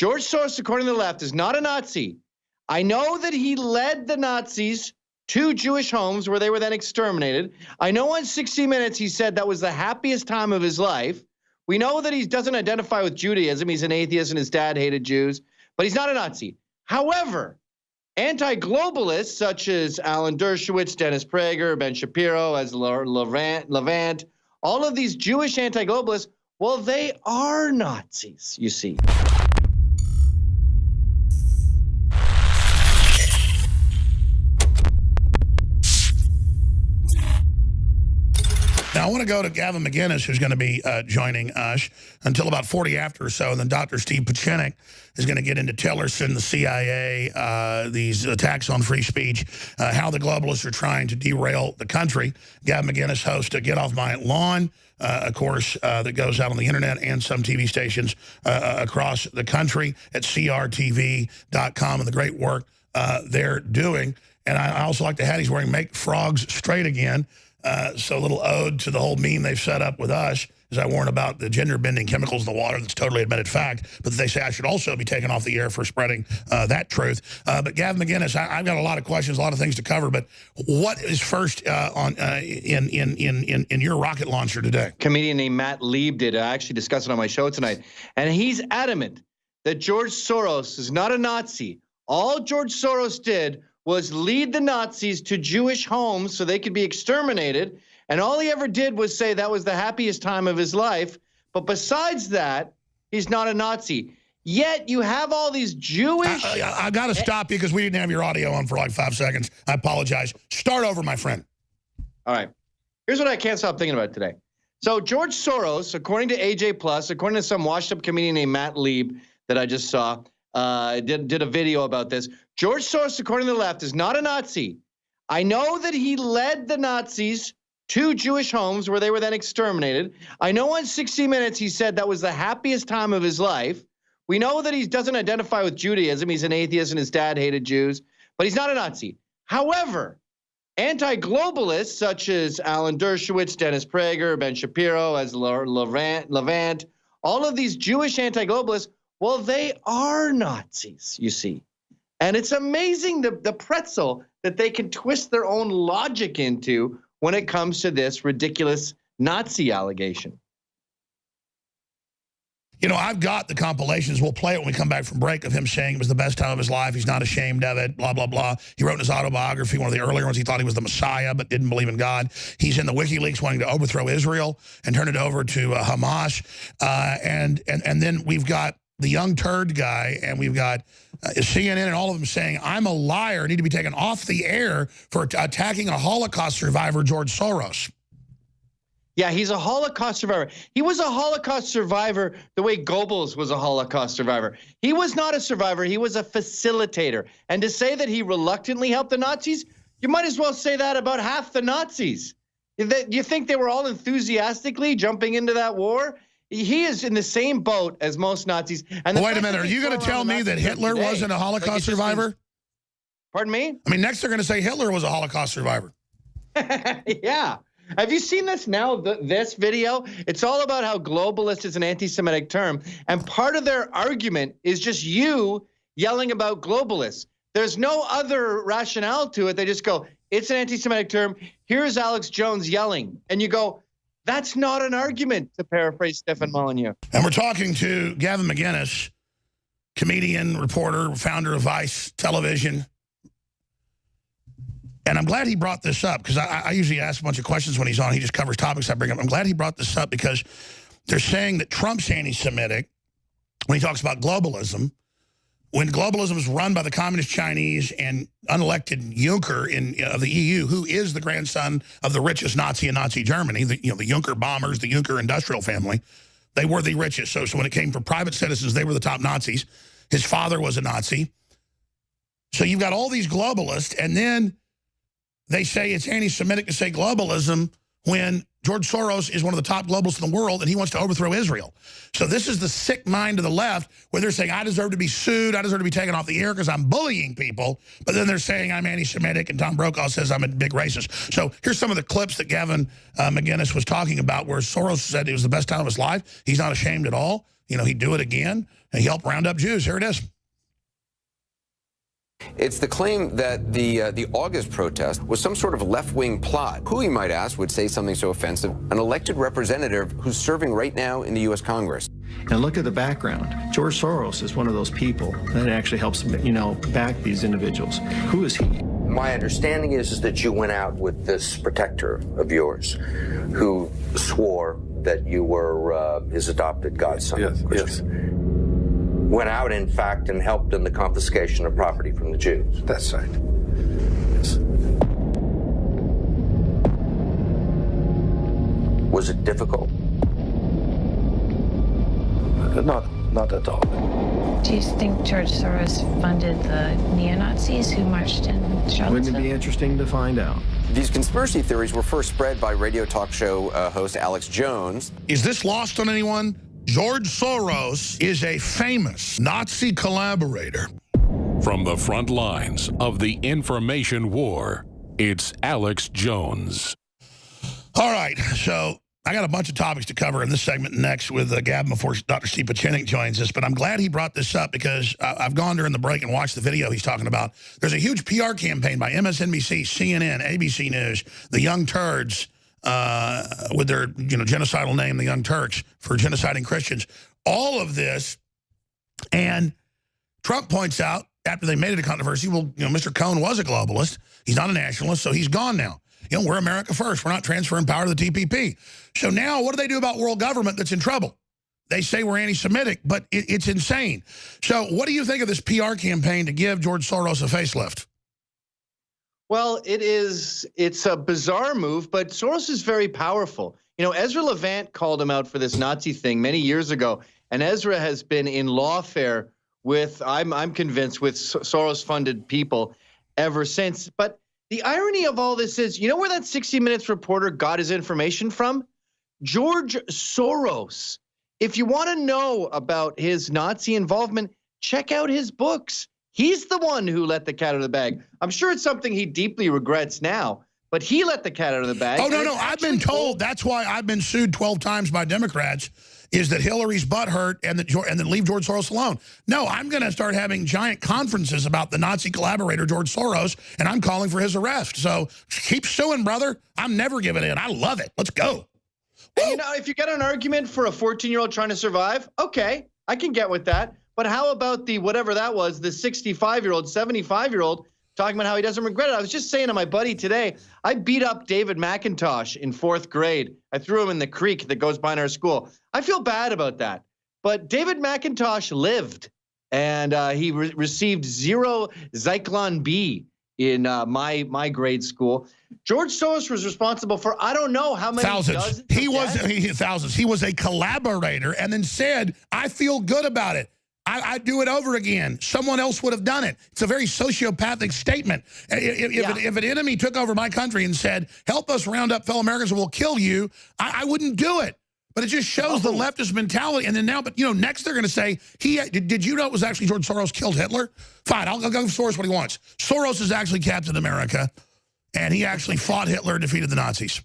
George Soros, according to the left, is not a Nazi. I know that he led the Nazis to Jewish homes where they were then exterminated. I know on 60 Minutes he said that was the happiest time of his life. We know that he doesn't identify with Judaism. He's an atheist and his dad hated Jews, but he's not a Nazi. However, anti-globalists such as Alan Dershowitz, Dennis Prager, Ben Shapiro, as Levant, all of these Jewish anti-globalists, well, they are Nazis, you see. Now, I want to go to Gavin McInnes, who's going to be joining us until about 40 after or so. And then Dr. Steve Pachinik is going to get into Tillerson, the CIA, these attacks on free speech, how the globalists are trying to derail the country. Gavin McInnes hosts a Get Off My Lawn, of course, that goes out on the internet and some TV stations across the country at crtv.com and the great work they're doing. And I also like the hat he's wearing, Make Frogs Straight Again. So a little ode to the whole meme they've set up with us, as I warn about the gender-bending chemicals in the water. That's totally admitted fact. But they say I should also be taken off the air for spreading that truth. But Gavin McInnes, I've got a lot of questions, a lot of things to cover. But what is first in your rocket launcher today? Comedian named Matt Lieb did. I actually discussed it on my show tonight. And he's adamant that George Soros is not a Nazi. All George Soros did was lead the Nazis to Jewish homes so they could be exterminated. And all he ever did was say that was the happiest time of his life. But besides that, he's not a Nazi. Yet you have all these Jewish... I got to stop you because we didn't have your audio on for like 5 seconds. I apologize. Start over, my friend. All right. Here's what I can't stop thinking about today. So George Soros, according to AJ+, according to some washed-up comedian named Matt Lieb that I just saw, did a video about this. George Soros, according to the left, is not a Nazi. I know that he led the Nazis to Jewish homes where they were then exterminated. I know on 60 Minutes he said that was the happiest time of his life. We know that he doesn't identify with Judaism. He's an atheist and his dad hated Jews, but he's not a Nazi. However, anti-globalists such as Alan Dershowitz, Dennis Prager, Ben Shapiro, as Levant, all of these Jewish anti-globalists, well, they are Nazis, you see. And it's amazing the pretzel that they can twist their own logic into when it comes to this ridiculous Nazi allegation. You know, I've got the compilations. We'll play it when we come back from break of him saying it was the best time of his life. He's not ashamed of it, blah, blah, blah. He wrote in his autobiography, one of the earlier ones, he thought he was the Messiah but didn't believe in God. He's in the WikiLeaks wanting to overthrow Israel and turn it over to Hamas. And then we've got the young turd guy, and we've got CNN and all of them saying, I'm a liar, need to be taken off the air for attacking a Holocaust survivor, George Soros. Yeah, he's a Holocaust survivor. He was a Holocaust survivor the way Goebbels was a Holocaust survivor. He was not a survivor. He was a facilitator. And to say that he reluctantly helped the Nazis, you might as well say that about half the Nazis. You think they were all enthusiastically jumping into that war? He is in the same boat as most Nazis. And wait a minute, are you going to tell me that Hitler wasn't a Holocaust survivor? Pardon me? I mean, next they're going to say Hitler was a Holocaust survivor. Yeah. Have you seen this now, this video? It's all about how globalist is an anti-Semitic term. And part of their argument is just you yelling about globalists. There's no other rationale to it. They just go, it's an anti-Semitic term. Here's Alex Jones yelling. And you go, that's not an argument, to paraphrase Stefan Molyneux. And we're talking to Gavin McInnes, comedian, reporter, founder of Vice Television. And I'm glad he brought this up because I usually ask a bunch of questions when he's on. He just covers topics I bring up. I'm glad he brought this up because they're saying that Trump's anti-Semitic when he talks about globalism. When globalism is run by the communist Chinese and unelected Juncker of the EU, who is the grandson of the richest Nazi in Nazi Germany, the Juncker bombers, the Juncker industrial family, they were the richest. So when it came for private citizens, they were the top Nazis. His father was a Nazi. So you've got all these globalists, and then they say it's anti-Semitic to say globalism when George Soros is one of the top globalists in the world and he wants to overthrow Israel. So this is the sick mind of the left where they're saying, I deserve to be sued, I deserve to be taken off the air because I'm bullying people, but then they're saying I'm anti-Semitic and Tom Brokaw says I'm a big racist. So here's some of the clips that Gavin McInnes was talking about where Soros said it was the best time of his life. He's not ashamed at all. you know, he'd do it again, and he helped round up Jews. Here it is. It's the claim that the August protest was some sort of left-wing plot. Who, you might ask, would say something so offensive? An elected representative who's serving right now in the U.S. Congress. And look at the background. George Soros is one of those people that actually helps, you know, back these individuals. Who is he? My understanding is that you went out with this protector of yours who swore that you were his adopted godson. Yes. Went out, in fact, and helped in the confiscation of property from the Jews. That's right. Yes. Was it difficult? Not at all. Do you think George Soros funded the neo-Nazis who marched in Charlottesville? Wouldn't it be interesting to find out? These conspiracy theories were first spread by radio talk show host Alex Jones. Is this lost on anyone? George Soros is a famous Nazi collaborator. From the front lines of the information war, it's Alex Jones. All right, so I got a bunch of topics to cover in this segment next with Gavin before Dr. Steve Pachinik joins us, but I'm glad he brought this up because I've gone during the break and watched the video he's talking about. There's a huge PR campaign by MSNBC, CNN, ABC News, the Young Turds, with their genocidal name, the Young Turks, for genociding Christians. All of this, and Trump points out, after they made it a controversy, well, Mr. Cohen was a globalist. He's not a nationalist, so he's gone now. We're America first. We're not transferring power to the TPP. So now what do they do about world government that's in trouble? They say we're anti-Semitic, but it's insane. So what do you think of this PR campaign to give George Soros a facelift? Well, it's a bizarre move, but Soros is very powerful. Ezra Levant called him out for this Nazi thing many years ago, and Ezra has been in lawfare with, I'm convinced, with Soros-funded people ever since. But the irony of all this is, where that 60 Minutes reporter got his information from? George Soros. If you want to know about his Nazi involvement, check out his books. He's the one who let the cat out of the bag. I'm sure it's something he deeply regrets now, but he let the cat out of the bag. Oh, no, I've been told. That's why I've been sued 12 times by Democrats, is that Hillary's butthurt and then leave George Soros alone. No, I'm going to start having giant conferences about the Nazi collaborator, George Soros, and I'm calling for his arrest. So keep suing, brother. I'm never giving in. I love it. Let's go. And, if you get an argument for a 14-year-old trying to survive, okay, I can get with that. But how about the whatever that was, the 65-year-old, 75-year-old talking about how he doesn't regret it? I was just saying to my buddy today, I beat up David McIntosh in 4th grade. I threw him in the creek that goes behind our school. I feel bad about that. But David McIntosh lived, and he received 0 Zyklon B in my grade school. George Soros was responsible for I don't know how many thousands. Thousands. He was a collaborator and then said, I feel good about it. I'd do it over again. Someone else would have done it. It's a very sociopathic statement. If an enemy took over my country and said, help us round up fellow Americans or we'll kill you, I wouldn't do it. But it just shows the leftist mentality. And then now, next they're going to say, did you know it was actually George Soros killed Hitler? Fine, I'll go give Soros what he wants. Soros is actually Captain America, and he actually fought Hitler and defeated the Nazis.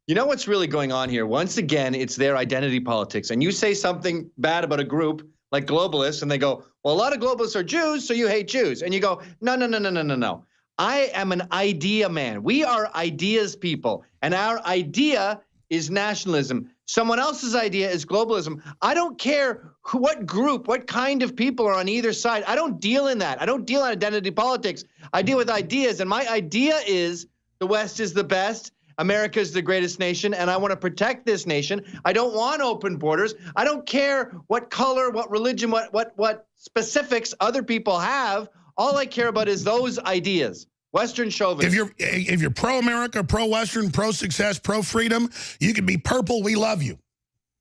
You know what's really going on here? Once again, it's their identity politics. And you say something bad about a group like globalists, and they go, well, a lot of globalists are Jews, so you hate Jews. And you go, no. I am an idea man. We are ideas people, and our idea is nationalism. Someone else's idea is globalism. I don't care what group, what kind of people are on either side. I don't deal in that. I don't deal in identity politics. I deal with ideas, and my idea is the West is the best. America is the greatest nation, and I want to protect this nation. I don't want open borders. I don't care what color, what religion, what specifics other people have. All I care about is those ideas. Western chauvinism. If you're pro-America, pro-Western, pro-success, pro-freedom, you can be purple. We love you.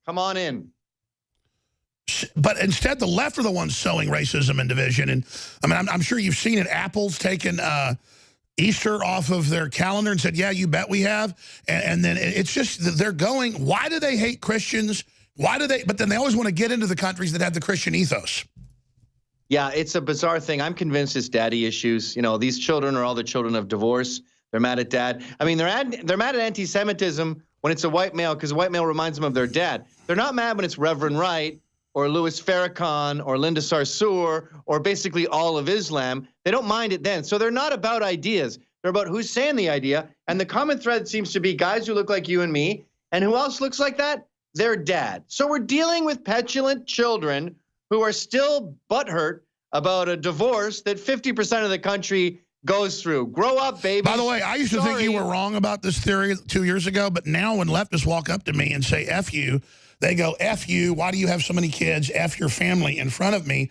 Come on in. But instead, the left are the ones sowing racism and division. And I'm sure you've seen it. Apple's taken Easter off of their calendar and said, yeah, you bet we have. And then it's just, they're going, why do they hate Christians? But then they always want to get into the countries that have the Christian ethos. Yeah, it's a bizarre thing. I'm convinced it's daddy issues. These children are all the children of divorce. They're mad at dad. They're mad at anti-Semitism when it's a white male because a white male reminds them of their dad. They're not mad when it's Reverend Wright or Louis Farrakhan or Linda Sarsour or basically all of Islam. They don't mind it then. So they're not about ideas. They're about who's saying the idea. And the common thread seems to be guys who look like you and me. And who else looks like that? Their dad. So we're dealing with petulant children who are still butthurt about a divorce that 50% of the country goes through. Grow up, baby. By the way, I used to think you were wrong about this theory 2 years ago, but now when leftists walk up to me and say, F you, they go, F you, why do you have so many kids? F your family in front of me.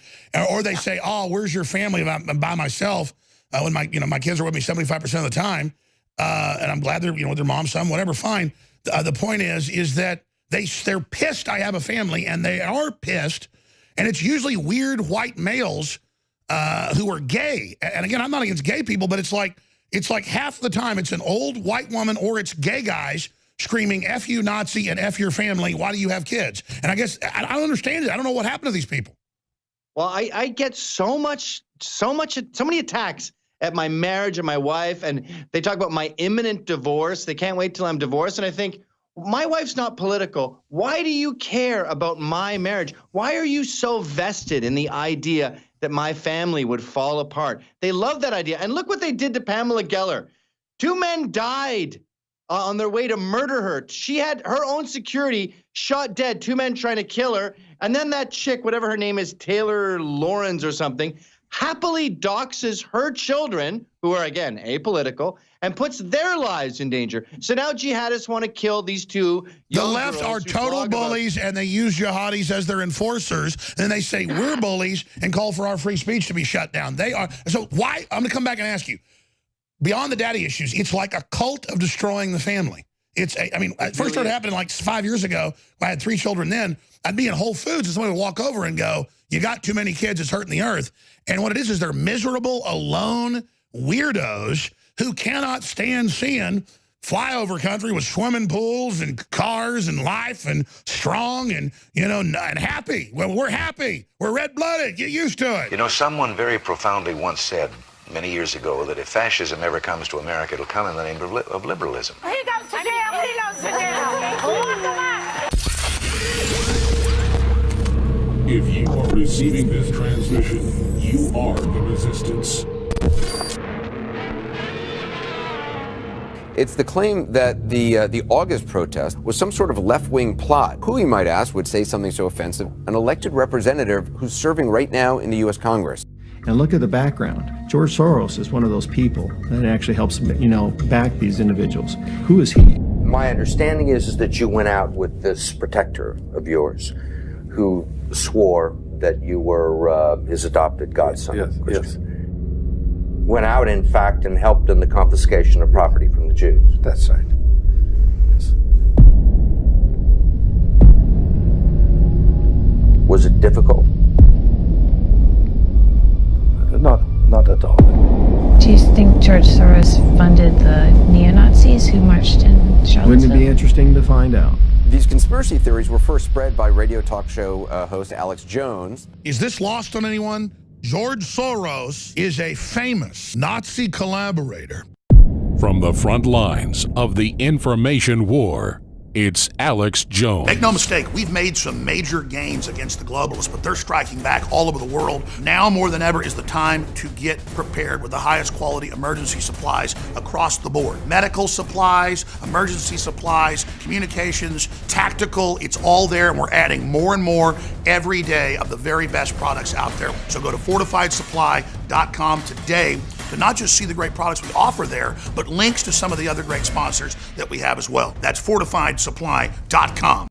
Or they say, oh, where's your family? I'm by myself when my kids are with me 75% of the time. And I'm glad they're, with their mom, son, whatever, fine. The point is that they're pissed I have a family, and they are pissed. And it's usually weird white males who are gay. And again, I'm not against gay people, but it's like half the time it's an old white woman or it's gay guys screaming, F you Nazi and F your family, why do you have kids? And I guess, I don't understand it. I don't know what happened to these people. Well, I get so many attacks at my marriage and my wife, and they talk about my imminent divorce. They can't wait till I'm divorced. And I think, my wife's not political. Why do you care about my marriage? Why are you so vested in the idea that my family would fall apart? They love that idea. And look what they did to Pamela Geller. 2 men died on their way to murder her. She had her own security shot dead, 2 men trying to kill her. And then that chick, whatever her name is, Taylor Lawrence or something, happily doxes her children, who are, again, apolitical, and puts their lives in danger. So now jihadists want to kill these 2 The left are total bullies, and they use jihadis as their enforcers, and they say we're bullies and call for our free speech to be shut down. They are. So why? I'm going to come back and ask you, beyond the daddy issues, it's like a cult of destroying the family. It first started happening like 5 years ago. I had 3 children then. I'd be in Whole Foods and somebody would walk over and go, you got too many kids, it's hurting the earth. And what it is they're miserable, alone weirdos who cannot stand seeing flyover country with swimming pools and cars and life and strong and, and happy. Well, we're happy. We're red-blooded. Get used to it. Someone very profoundly once said many years ago that if fascism ever comes to America, it'll come in the name of liberalism. He goes to jail. He goes to jail. Lock him up. If you are receiving this transmission, you are the resistance. It's the claim that the August protest was some sort of left-wing plot. Who, you might ask, would say something so offensive? An elected representative who's serving right now in the U.S. Congress. And look at the background. George Soros is one of those people that actually helps, back these individuals. Who is he? My understanding is that you went out with this protector of yours who swore that you were his adopted godson. Yes. Went out, in fact, and helped in the confiscation of property from the Jews. That's right. Yes. Was it difficult? Not at all. Do you think George Soros funded the neo-Nazis who marched in Charlottesville? Wouldn't it be interesting to find out? These conspiracy theories were first spread by radio talk show host Alex Jones. Is this lost on anyone? George Soros is a famous Nazi collaborator. From the front lines of the information war, it's Alex Jones. Make no mistake, we've made some major gains against the globalists, but they're striking back all over the world. Now more than ever is the time to get prepared with the highest quality emergency supplies across the board. Medical supplies, emergency supplies, communications, tactical, it's all there, and we're adding more and more every day of the very best products out there. So go to fortifiedsupply.com today to not just see the great products we offer there, but links to some of the other great sponsors that we have as well. That's fortifiedsupply.com.